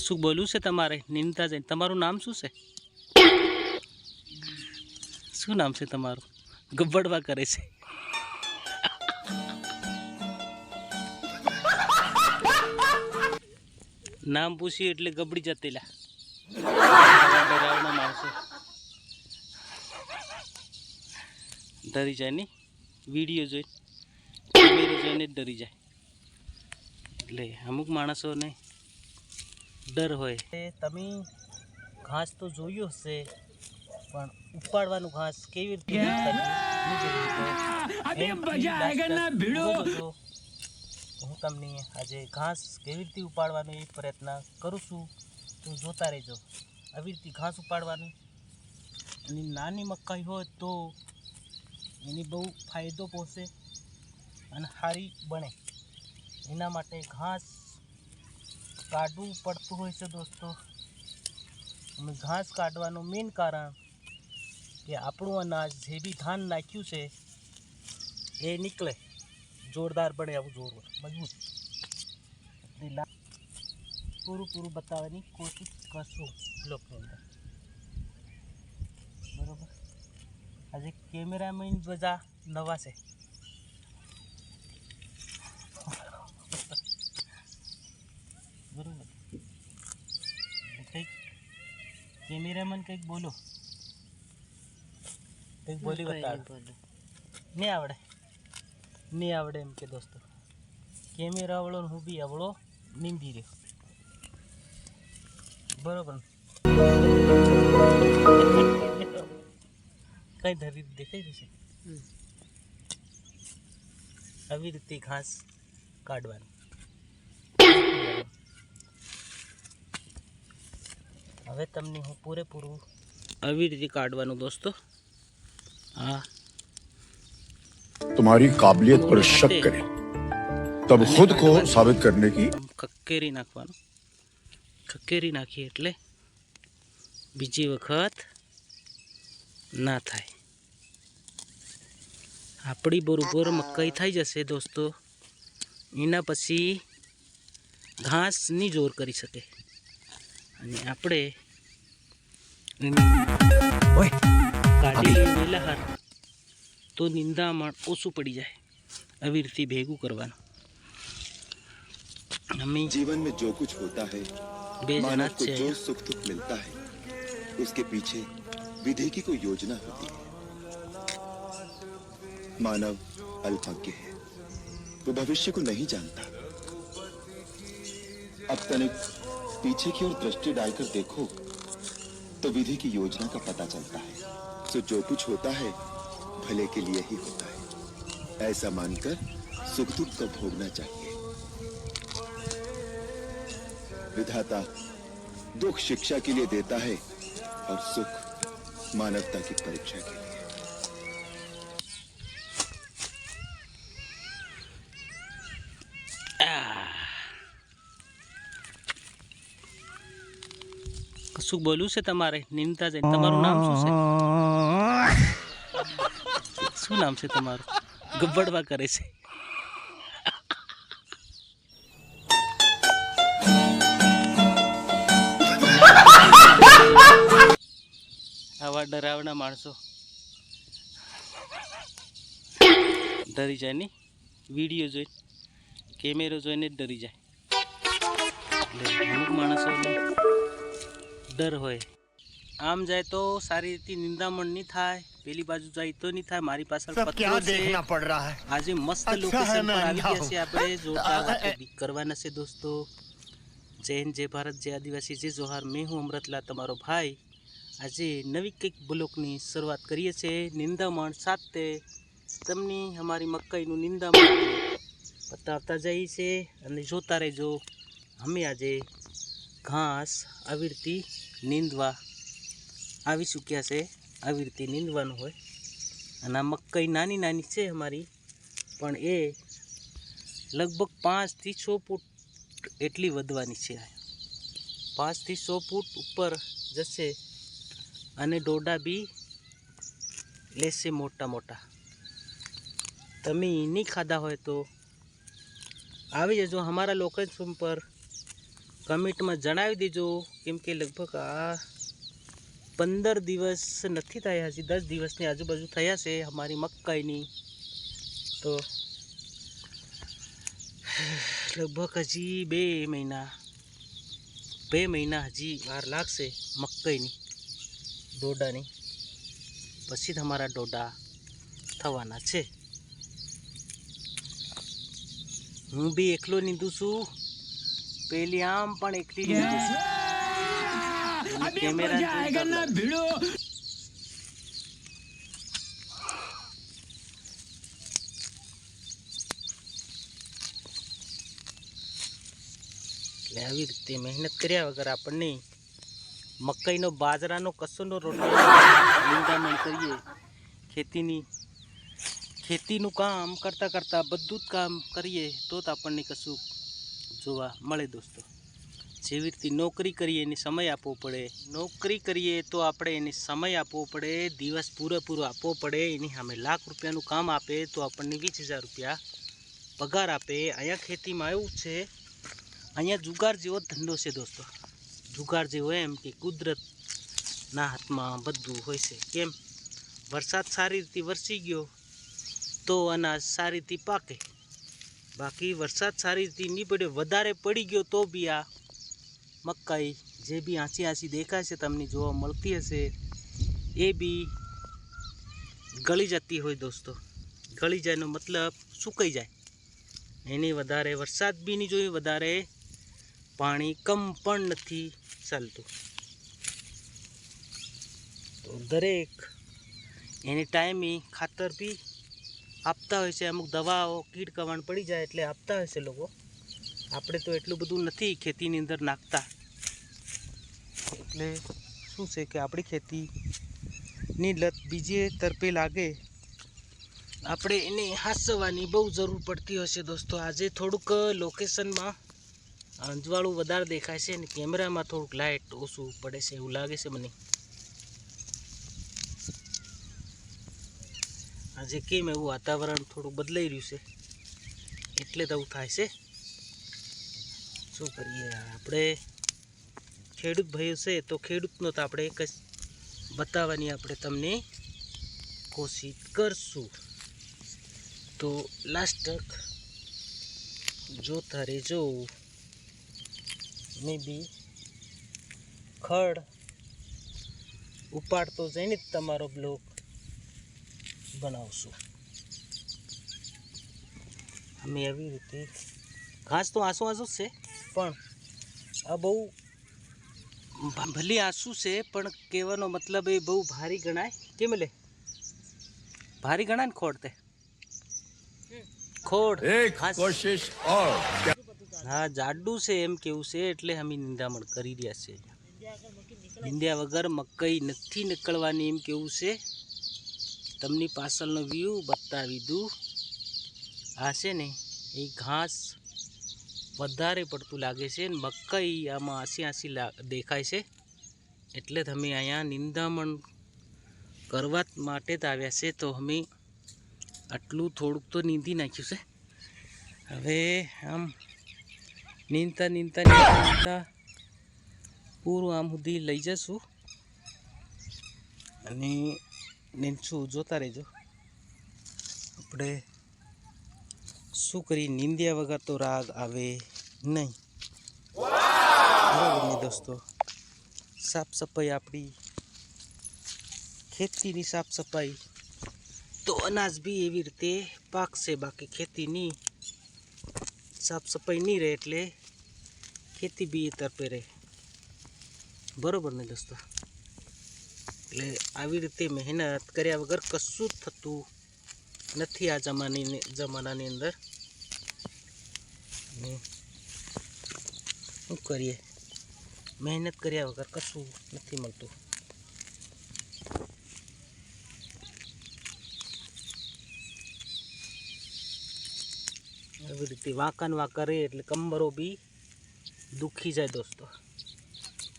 શું બોલવું છે તમારે નિંદતા જઈને? તમારું નામ શું છે? શું નામ છે તમારું? ગબ્બડવા કરે છે. નામ પૂછ્યું એટલે ગબડી જતેલા. ડરાવના માણસો ડરી જાય ને, વિડીયો જોઈ કેમેરો જોઈને જ ડરી જાય. એટલે અમુક માણસોને ડર હોય. તમે ઘાસ તો જોયું હશે, પણ ઉપાડવાનું ઘાસ કેવી રીતે હું તમને આજે ઘાસ કેવી રીતે ઉપાડવાનું એ પ્રયત્ન કરું છું, તો જોતા રહેજો. આવી રીતે ઘાસ ઉપાડવાનું. અને નાની મકાઈ હોય તો એની બહુ ફાયદો પહોંચે અને સારી બને. એના માટે ઘાસ કાઢવું પડતું હોય છે દોસ્તો. અને ઘાસ કાઢવાનું મેઇન કારણ કે આપણું અનાજ જે બી ધાન નાખ્યું છે એ નીકળે, જોરદાર બને, આવું જોર મજબૂત. પૂરું બતાવવાની કોશિશ કરશું બ્લોગની અંદર, બરાબર. આજે કેમેરામેન બધા નવા છે. બરાબર. કંઈક કેમેરામેન કંઈક બોલો, કંઈક બોલી બતાવો. નહીં આવડે એમ કે દોસ્તો. કેમેરા આવડો હું બી આવડો નીંદી રહ્યો, બરોબર. કઈ ધરી દેખાઈ જશે. આવી રીતે ઘાસ કાઢવાનું. હવે તમને હું પૂરેપૂરું આવી રીતે કાઢવાનું દોસ્તો. હા, तुम्हारी काबिलियत पर शक करें तब खुद को साबित करने की ખકેરી નાખવાનું. ખકેરી નાખીએ એટલે બીજી વખત ના થાય. આપણી બરોબર મકાઈ થઈ જશે દોસ્તો. એના પછી ઘાસ નહીં જોર કરી શકે અને આપણે કાઢી લઈને લહાર તો નિંદામણ ઓછું પડી જાય. આવી રીતે ભેગું કરવાનું. जीवन में जो कुछ होता है, मानव को जो सुख दुख मिलता है, उसके पीछे विधि की कोई योजना होती है. मानव अल्पज्ञ है, वो भविष्य को नहीं जानता. अब तनिक पीछे की ओर दृष्टि डालकर देखो तो विधि की योजना का पता चलता है. तो जो कुछ होता है भले के लिए ही होता है, ऐसा मानकर सुख दुख को भोगना चाहिए. विधाता दुख शिक्षा के लिए देता है और सुख मानवता की परीक्षा के लिए. કશું બોલવું છે તમારે નિંદતા જઈને? તમારું નામ શું છે? શું નામ છે તમારું? ગબ્બડવા કરે છે. આવા ડરાવના માણસો ડરી જાય ને, વિડીયો જોઈ કેમેરો જોઈને જ ડરી જાય. એટલે અમુક માણસોને ડર હોય. આમ જાય તો સારી રીતે નિંદામણ નહીં થાય, પેલી બાજુ જાય તો નહીં થાય. મારી પાછળ પથ્થર છે. આજે મસ્ત લોકેશન પર આવી ગયા છે આપણે. જોરદાર વાતો કરવાના છે દોસ્તો. જય હિન્દ, જય ભારત, જય આદિવાસી, જય જોહાર. મેં હું અમૃતલાલ, તમારો ભાઈ. આજે નવી કંઈક બ્લોકની શરૂઆત કરીએ છીએ. નિંદામણ સાથે તમને અમારી મકાઈનું નિંદામણ બતાવતા જઈએ છીએ અને જોતા રહેજો. અમે આજે ઘાસ આવી રીતે નીંદવા આવી ચૂક્યા છે. આવી રીતે નીંદવાનું હોય. અને આ મકાઈ નાની નાની છે અમારી, પણ એ લગભગ 5 થી 6 ફૂટ એટલી વધવાની છે. 5 થી 6 ફૂટ ઉપર જશે અને ડોડા બી લેશે મોટા મોટા. તમે નહીં ખાધા હોય તો આવી જજો અમારા લોકેશન પર. કમેન્ટમાં જણાવી દેજો, કેમ કે લગભગ આ 15 દિવસ નથી થયા, હજી 10 દિવસની આજુબાજુ થયા છે અમારી મકાઈની. તો લગભગ હજી 2 મહિના હજી વાર લાગશે મકાઈની ડોડાની, પછી તમારા ડોડા થવાના છે. હું બી એકલો નીંદું છું, પેલી આમ પણ એકલી નીંદું છું. કેમેરા એટલે આવી રીતે મહેનત કર્યા વગર આપણને મકાઈનો બાજરાનો કસોનો રોટલો નિંદામણ કરીએ. ખેતીનું કામ કરતાં બધું જ કામ કરીએ તો જ આપણને કશું જોવા મળે દોસ્તો. જેવી રીતે નોકરી કરીએ એને સમય આપવો પડે, નોકરી કરીએ તો આપણે એને સમય આપવો પડે, દિવસ પૂરેપૂરો આપવો પડે. એની સામે લાખ રૂપિયાનું કામ આપે તો આપણને 20,000 રૂપિયા પગાર આપે. અહીંયા ખેતીમાં એવું છે, અહીંયા જુગાર જેવો ધંધો છે દોસ્તો. જુગાર જેવો એમ કે કુદરતના હાથમાં બધું હોય છે. કેમ, વરસાદ સારી રીતે વરસી ગયો તો અનાજ સારી રીતે પાકે, બાકી વરસાદ સારી રીતે નહીં પડ્યો, વધારે પડી ગયો તો બી આ મકાઈ જે બી આછી દેખાય છે તમને જોવા મળતી હશે એ બી ગળી જતી હોય દોસ્તો. ગળી જાયનો મતલબ સુકાઈ જાય. એને વધારે વરસાદ બી નહીં જોઈએ, વધારે પાણી કમ પણ નથી ચાલતું. તો દરેક એની ટાઈમે ખાતર બી આપતા હોય છે. અમુક દવાઓ કીડ કવાણ પડી જાય એટલે આપતા હોય છે લોકો. આપણે તો એટલું બધું નથી ખેતીની અંદર નાખતા. એટલે શું છે કે આપણી ખેતીની લત બીજી તરફે લાગે, આપણે એને હાંસવાની બહુ જરૂર પડતી હશે દોસ્તો. આજે થોડુંક લોકેશનમાં અંજવાળું વધારે દેખાય છે અને કેમેરામાં થોડુંક લાઇટ ઓછું પડે છે એવું લાગે છે મને. આજે કેમ એવું વાતાવરણ થોડું બદલાઈ રહ્યું છે એટલે તો આવું થાય છે. શું કરીએ, આપણે ખેડૂત ભાઈઓ છે તો ખેડૂતનો તો આપણે એક જ બતાવવાની આપણે તમને કોશિશ કરશું. તો લાસ્ટ તક જોતા રહેજો. મેં બી ખડ ઉપાડતો જઈને જ તમારો બ્લોગ બનાવશું. અમે આવી રીતે ઘાસ તો આંસુ છે, પણ આ બહુ ભલી આંસુ છે, પણ કહેવાનો મતલબ એ બહુ ભારી ગણાય. કેમ લે ભારી ગણાય ને ખોડ તે ખોડ एक कोशिश और હા જાડું છે એમ કેવું છે, એટલે અમે નિંદામણ કરી રહ્યા છે. નિંદ્યા વગર મકાઈ નથી નીકળવાની એમ કેવું છે. તમને પાછળનો વ્યૂ બતાવી દઉં. આ છે ને એ ઘાસ વધારે પડતું લાગે છે, મકાઈ આમાં આસી દેખાય છે. એટલે જ અમે અહીંયા નિંદામણ કરવા માટે જ આવ્યા છે. તો અમે આટલું થોડુંક તો નીંદી નાખ્યું છે. હવે આમ નીંદતા પૂરું આમ સુધી લઈ જશું અને નીંદશું. જોતા રહેજો. આપણે શું કરી, નીંદ્યા વગર તો રાગ આવે નહીં. બરાબર ને દોસ્તો. સાફ સફાઈ આપણી ખેતીની સાફ સફાઈ તો અનાજ બી એવી રીતે પાકશે, બાકી ખેતીની સાફ સફાઈ નહીં રહે એટલે ખેતી બી એ તરફે રહે. બરાબર ને દોસ્તો. એટલે આવી રીતે મહેનત કર્યા વગર કશું જ થતું નથી આ જમાનાની અંદર. શું કરીએ, મહેનત કર્યા વગર કશું નથી મળતું. આવી રીતે વાંકાને વાંકા રહે એટલે કમરો બી દુખી જાય દોસ્તો.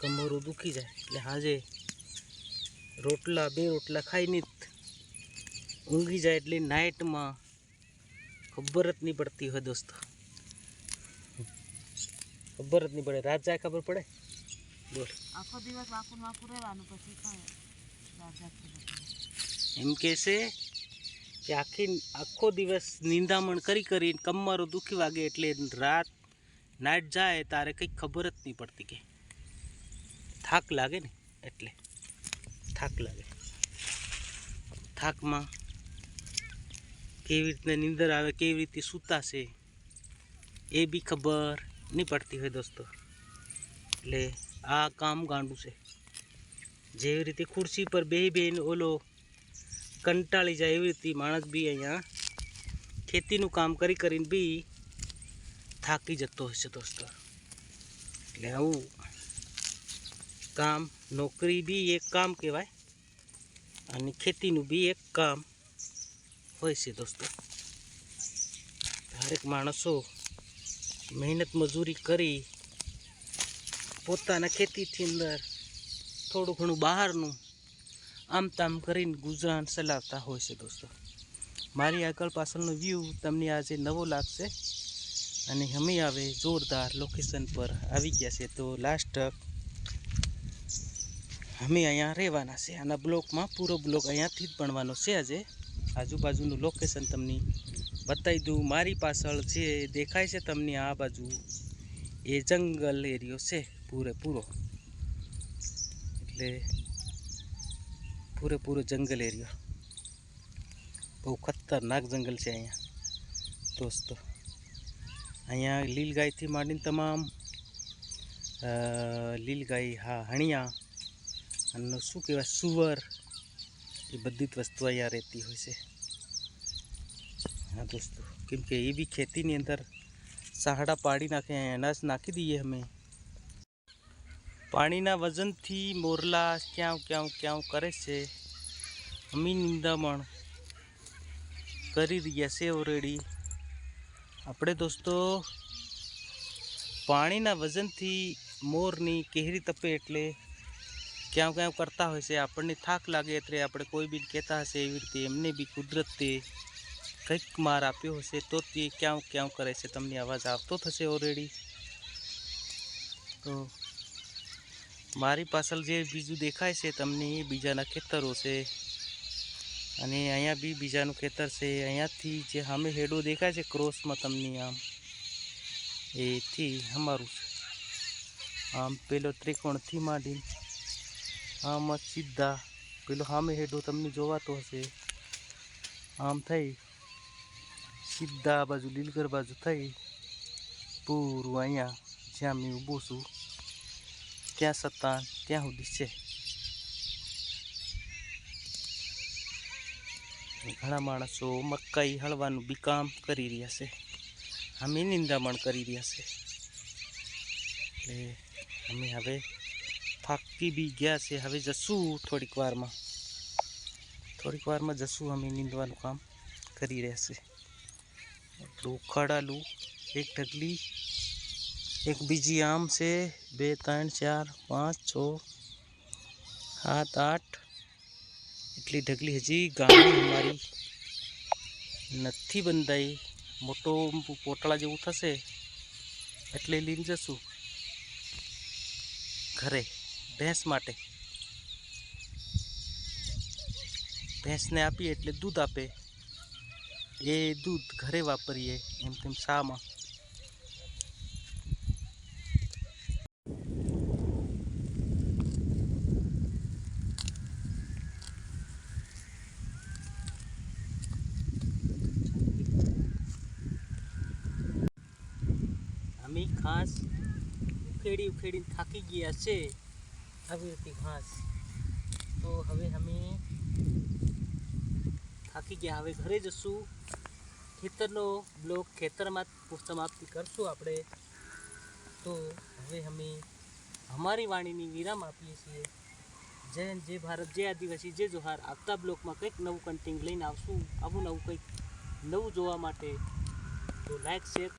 કમરો દુખી જાય એટલે હાજે રોટલા 2 રોટલા ખાઈને ઊંઘી જાય એટલે નાઇટમાં ખબર જ નહીં પડતી હોય દોસ્તો. ખબર જ નહીં પડે, રાત જાય ખબર પડે. બોલ. આખો દિવસ વાપુર રહેવાનું પછી કાંઈ એમ કહેશે કે આખો દિવસ નિંદામણ કરીને કમરો દુખી વાગે એટલે રાત નાઈટ જાય તારે કંઈક ખબર જ નહીં પડતી, કે થાક લાગે ને એટલે થાક લાગે. થાકમાં કેવી રીતના નીંદર આવે, કેવી રીતે સૂતાશે એ બી ખબર નહીં પડતી હોય દોસ્તો. એટલે આ કામ ગાંડું છે. જેવી રીતે ખુરશી પર બેહીને ઓલો કંટાળી જાય એવી રીતે માણસ બી અહીંયા ખેતીનું કામ કરીને બી થાકી જતો હશે દોસ્તો. એટલે આવું કામ, નોકરી બી એક કામ કહેવાય અને ખેતીનું બી એક કામ હોય છે દોસ્તો. દરેક માણસો મહેનત મજૂરી કરી પોતાના ખેતીથી અંદર થોડું ઘણું બહારનું આમ તામ કરીને ગુજરાન ચલાવતા હોય છે દોસ્તો. મારી આગળ પાછળનો વ્યૂ તમને આજે નવો લાગશે અને અમે હવે જોરદાર લોકેશન પર આવી ગયા છે. તો લાસ્ટ અમે અહીંયા રહેવાના છે. આના બ્લોકમાં પૂરો બ્લોક અહીંયાથી જ બનવાનો છે. આજે આજુબાજુનું લોકેશન તમને બતાવી દઉં. મારી પાછળ જે દેખાય છે તમને આ બાજુ એ જંગલ એરિયો છે પૂરેપૂરો, એટલે પૂરેપૂરો જંગલ એરિયો, બહુ ખતરનાક જંગલ છે અહીંયા દોસ્તો. અહીંયા લીલગાયથી માંડીને તમામ લીલગાય, હા હણિયા અને શું કહેવાય સુવર, એ બધી જ વસ્તુ અહીંયા રહેતી હોય છે. હા દોસ્તો, કેમ કે એ બી ખેતીની અંદર સહાડા પાડી નાખે, અનાજ નાખી દઈએ અમે. પાણીના વજનથી મોરલા ક્યાં કરે છે. અમે નિંદામણ કરી રહ્યા છે ઓલરેડી. આપણે દોસ્તો પાણીના વજનથી મોરની કેહરી તપે એટલે ક્યાં કરતા હોય છે. આપણને થાક લાગે એટલે આપણે કોઈ બી કહેતા હશે એવી રીતે એમને બી કુદરતે કંઈક માર આપ્યો હશે તો તે ક્યાં કરે છે. તમને અવાજ આવતો થશે ઓલરેડી. તો મારી પાછળ જે બીજું દેખાય છે તમને એ બીજાના ખેતરો છે અને અહીંયા બી બીજાનું ખેતર છે. અહીંયાથી જે સામે હેડો દેખાય છે ક્રોસમાં તમને આમ, એથી અમારું છે. આમ પેલો ત્રિકોણથી માંડીને આમાં સીધા પેલો સામે હેડો તમને જોવાતો હશે, આમ થઈ સીધા બાજુ લીલગર બાજુ થઈ પૂરું અહીંયા જ્યાં મેં ઊભો છું ત્યાં સત્તા ત્યાં સુધી છે. ઘણા માણસો મકાઈ હળવાનું બી કામ કરી રહ્યા છે. અમે નિંદામણ કરી રહ્યા છે. એટલે અમે હવે થાકી બી ગયા છે. હવે જશું થોડીક વારમાં જશું. અમે નીંદવાનું કામ કરી રહ્યા છે. એટલું ઉખાડાલું એક ઢગલી, એક બીજી આમ છે, 2 3 4 5 6 7 8 એટલી ઢગલી હજી ગામની અમારી નથી બંધાઈ. મોટો પોટળા જેવું થશે એટલે લઈને જશું ઘરે ભેંસ માટે. ભેંસને આપીએ એટલે દૂધ આપે, એ દૂધ ઘરે વાપરીએ એમ તેમ શામાં. અમે ઘાસ ઉખેડીને થાકી ગયા છે આવી રીતે ઘાસ. તો હવે અમે થાકી ગયા, હવે ઘરે જશું. ખેતરનો બ્લોક ખેતરમાં સમાપ્તિ કરશું આપણે. તો હવે અમે અમારી વાણીની વિરામ આપીએ છીએ. જય હિન્દ, જય ભારત, જય આદિવાસી, જય જોહાર. આવતા બ્લોકમાં કંઈક નવું કન્ટેન્ટ લઈને આવું નવું કંઈક નવું જોવા માટે. તો લાઈક શેર